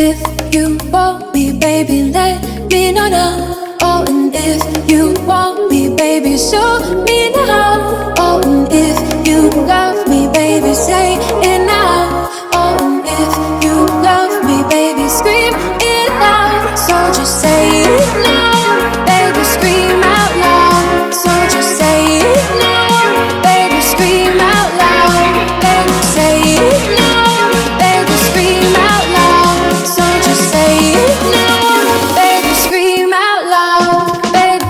If you want me, baby, let me know now. Oh, and if you want me, baby, show me now. Oh, and if you love me, baby, say it now. Oh, and if you love me, baby, scream it out. So just say it now, baby, scream out loud. So just say it now, baby, scream out loud. Baby, say it now, baby, scream out loud. So just say it now, baby, scream out loud, baby.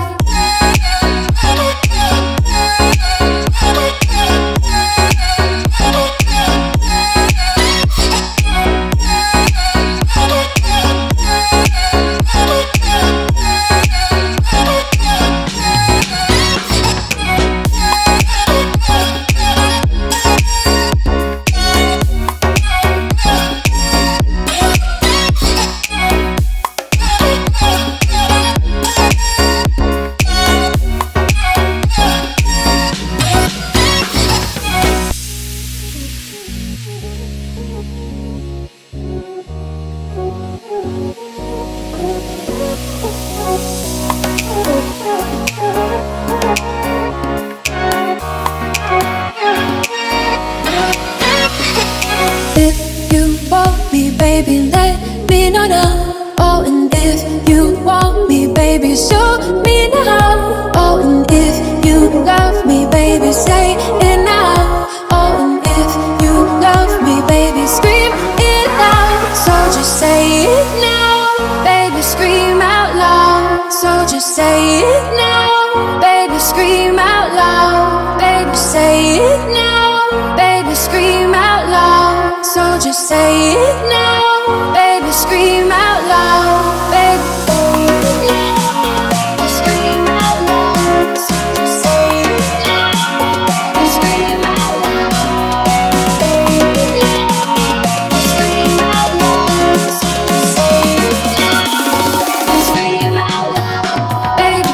If you want me, baby, let me know now. Oh, and if you want me, baby, show me now. Oh, and if you love me, baby, say it now. Oh, and if you love me, baby, scream it out. So just say it now, baby, scream out loud. So just say it now, baby, scream out loud. Baby, say it now, baby, scream out loud. So just say it now, baby, scream out loud, baby. Scream out loud. So just say it now, baby, scream out loud. Scream out loud. So just say it now, baby, scream out loud, baby.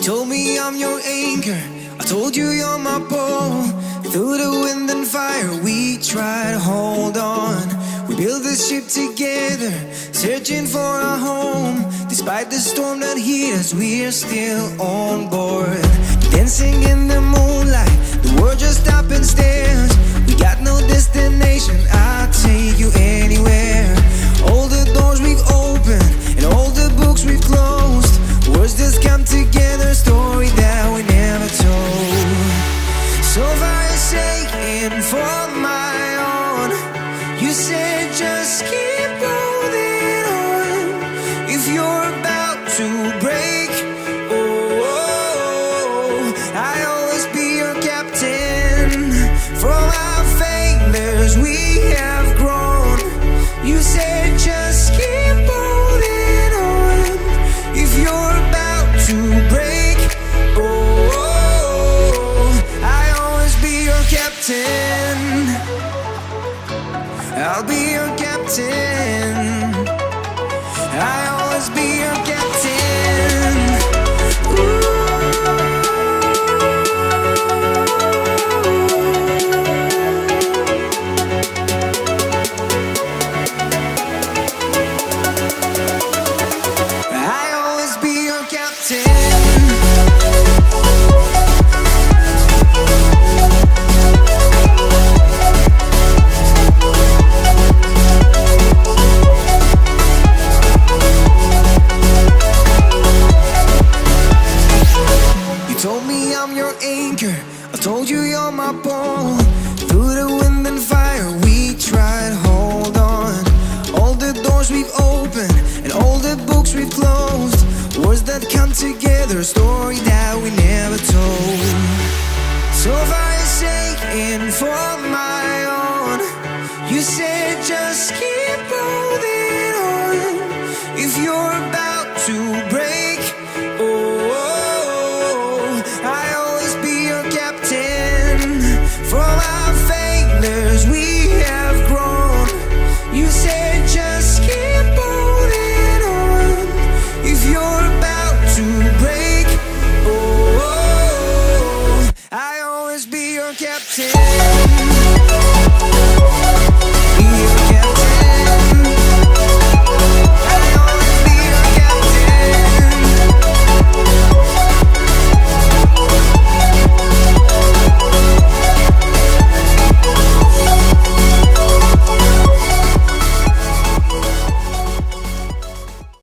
told me I'm your anchor, I told you you're my pole. Through the wind and fire we tried to hold on. We built this ship together, searching for a home. Despite the storm that hit us, we're still on board. Dancing in the moonlight, the world just stopped and stares. We got no destination, I'll take you anywhere. All the doors we've opened and all the books we've closed, words just come together, story that we never told. So far you're saying for my own, you said just keep holding on. If you're about to break, I'll always be your captain. From our failures we have grown. You said just keep holding on. If you're about to break, I'll always be your captain. I'll be your captain. I'll always be your captain. I'll always be your captain. Told me I'm your anchor, I told you you're my pole. Through the wind and fire we tried to hold on. All the doors we've opened and all the books we've closed, words that come together, a story that we never told. So far you're saying for my own, you said just keep holding on. If you're about to break,